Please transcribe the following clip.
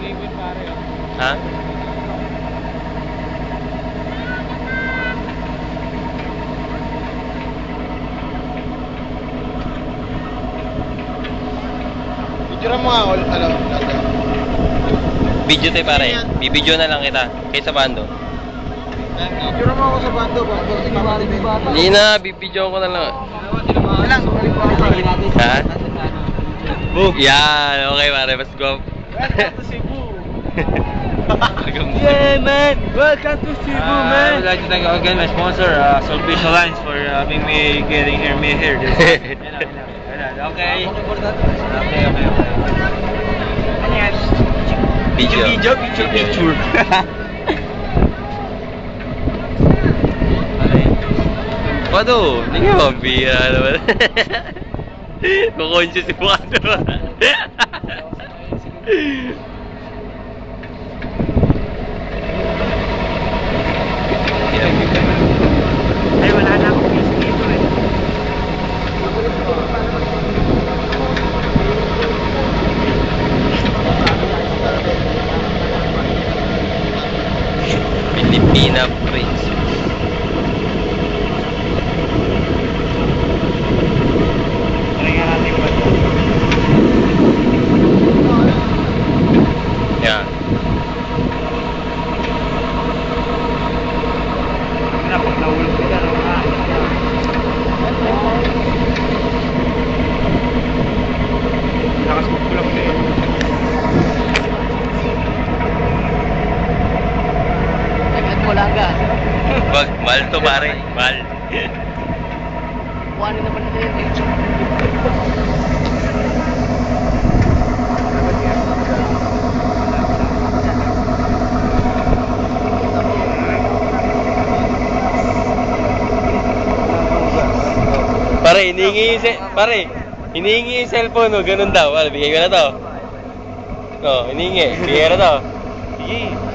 Ha? Picture mo nga, ano, Video tayo pare. Bibidyo na lang kita. Kaysa bando. picture mo ako sa bando, Hindi na, bibidyo ko na lang. lang. Ha? Yan, okay pare, let's go. Yeah, man! Welcome to Cebu, I would man! like to thank again my sponsor, Sulpish Alliance, for having me getting here, Okay. Okay. Ano yan? Video. Picture. Ano? Hindi ka mambira naman. Kukonsyo si Bukato. Ay, wala na akong music dito eh. Filipina Princess. Yan. Pag nahulog ko dyan, nakasmok ko lang ulit. Naglag mo lang ka. Wag, mahal to pare. Mahal. Kuha na naman nila yun eh. Pare, hinihingi yung cellphone mo, ganun daw. Bigay ko na to. Hinihingi. Bigay ko na to. Sige.